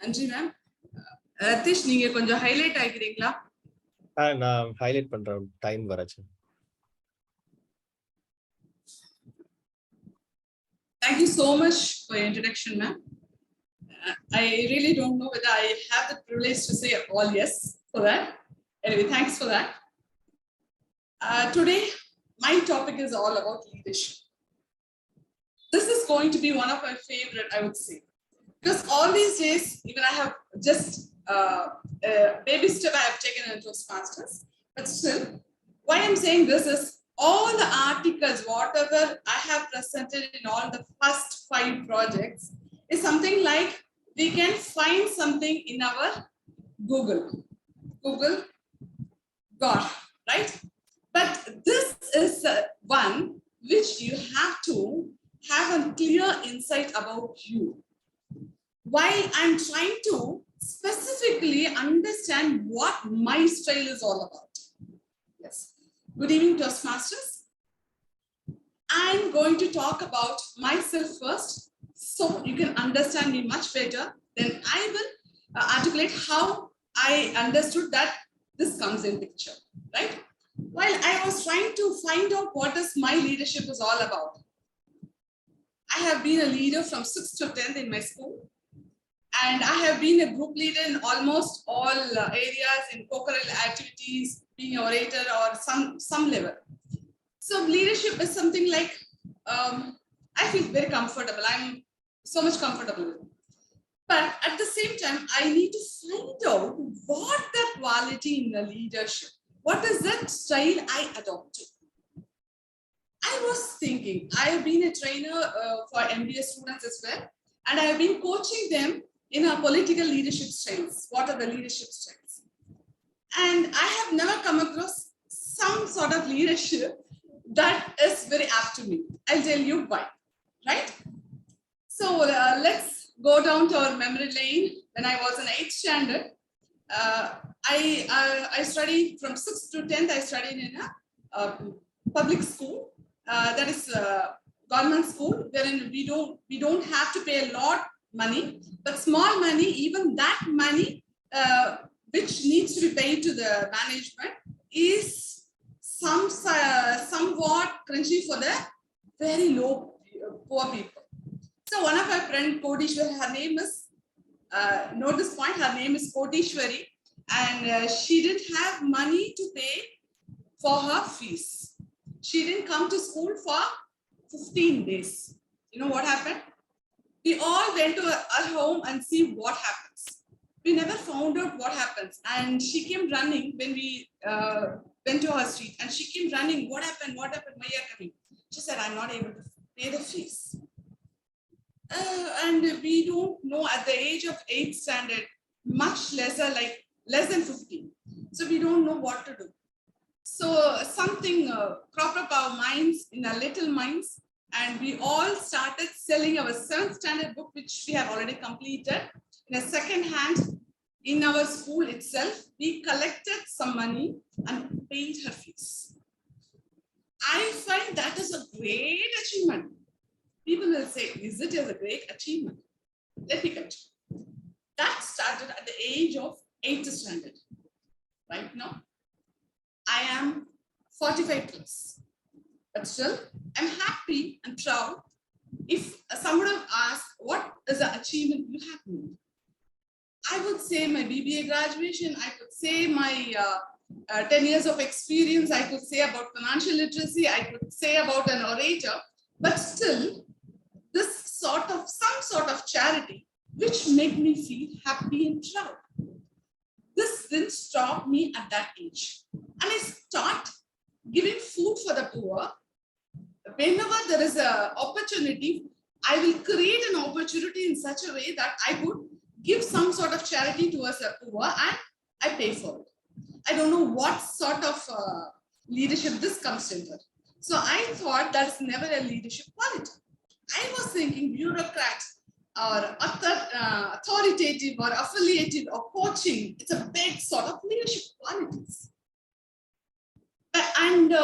நன்றி மேம். ரதீஷ், நீங்க கொஞ்சம் ஹைலைட் ஆகிக்கிறீங்களா? நான் ஹைலைட் பண்றேன், time வரச்சு. Thank you so much for your introduction, ma'am. I really don't know whether I have the privilege to say all yes for that. Anyway, thanks for that. Today, my topic is all about leadership. This is going to be one of my favorite, I would say. Because all these days, even I have just baby step I have taken in Toastmasters. But still, why I'm saying this is all the articles, whatever I have presented in all the first 5 projects is something like we can find something in our Google God, right? But this is one which you have to have a clear insight about you. While I'm trying to specifically understand what my style is all about. Yes. Good evening, Toastmasters. I'm going to talk about myself first, so you can understand me much better. Then I will articulate how I understood that this comes in picture, right? While I was trying to find out what is my leadership is all about. I have been a leader from 6th to 10th in my school. And I have been a group leader in almost all areas in co-curricular activities, being an orator or some level. So leadership is something like, I feel very comfortable. I'm so much comfortable with it. But at the same time, I need to find out what the quality in the leadership, what is that style I adopted. I was thinking, I have been a trainer for MBA students as well. And I have been coaching them in our political leadership styles. What are the leadership styles? And I have never come across some sort of leadership that is very apt to me. I'll tell you why, right? So let's go down to our memory lane. When I was in 8th standard, I studied from 6th to 10th. I studied in a public school, that is government school, wherein we don't have to pay a lot money, but small money, even that money which needs to be paid to the management is somewhat crunchy for the very low poor people. So one of my friend Kodishwari, her name is note this point, her name is Kodishwari, and she didn't have money to pay for her fees. She didn't come to school for 15 days. You know what happened? We all went to her home and see what happens. We never found out what happens. And she came running when we went to her street. And she came running. What happened? What happened? Why are you coming? She said, I'm not able to pay the fees. And we don't know at the age of 8th standard, much lesser, like less than 15. So we don't know what to do. So something cropped up our minds, in our little minds. And we all started selling our 7th standard book, which we have already completed. In a second hand, in our school itself, we collected some money and paid her fees. I find that is a great achievement. People will say, is it a great achievement? Let me continue. That started at the age of 8th standard. Right now, I am 45 plus. But still, I'm happy and proud. If someone would have asked, what is the achievement you have made? I would say my BBA graduation, I could say my 10 years of experience, I could say about financial literacy, I could say about an orator, but still, this some sort of charity, which made me feel happy and proud. This didn't stop me at that age. And I start giving food for the poor. Whenever there is an opportunity, I will create an opportunity in such a way that I would give some sort of charity towards the poor and I pay for it. I don't know what sort of leadership this comes into. So I thought that's never a leadership quality. I was thinking bureaucrats or authoritative or affiliative or coaching, it's a big sort of leadership qualities. And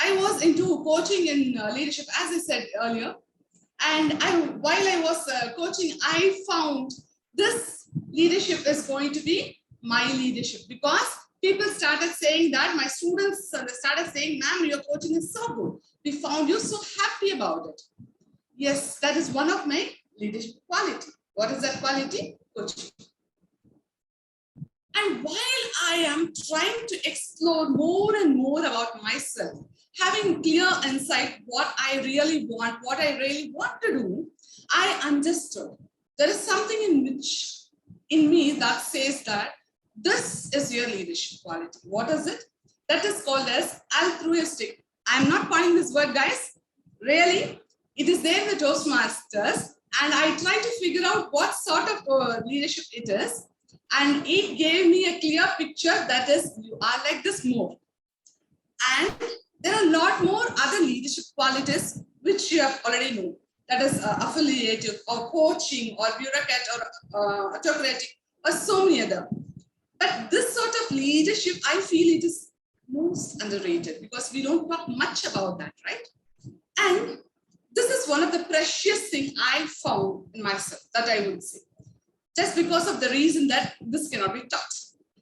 I was into coaching in leadership, as I said earlier. And while I was coaching, I found this leadership is going to be my leadership, because people started saying that, my students started saying, ma'am, your coaching is so good. We found you so happy about it. Yes, that is one of my leadership quality. What is that quality? Coaching. And while I am trying to explore more and more about myself, having clear insight what I really want to do, I understood there is something in me that says that this is your leadership quality. What is it? That is called as altruistic. I'm not calling this word, guys. Really, it is there in the Toastmasters, and I try to figure out what sort of leadership it is. And it gave me a clear picture that is, you are like this more. And there are a lot more other leadership qualities which you have already known. That is affiliative or coaching or bureaucrat or autocratic or so many other. But this sort of leadership, I feel it is most underrated because we don't talk much about that, right? And this is one of the precious things I found in myself, that I would say. Just because of the reason that this cannot be taught.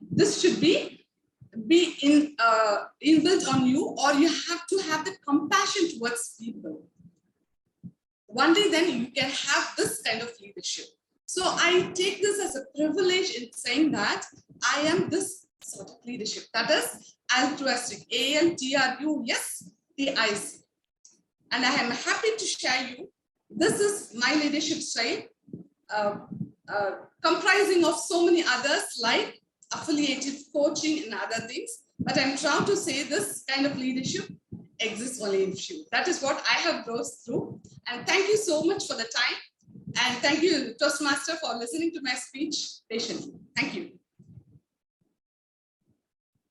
This should be inbuilt on you, or you have to have the compassion towards people. Only then you can have this kind of leadership. So I take this as a privilege in saying that I am this sort of leadership. That is altruistic, ALTRUSTIC. And I am happy to share you. This is my leadership style. Comprising of so many others like affiliated coaching and other things. But I'm proud to say this kind of leadership exists only in few. That is what I have browsed through. And thank you so much for the time. And thank you, Toastmaster, for listening to my speech patiently. Thank you.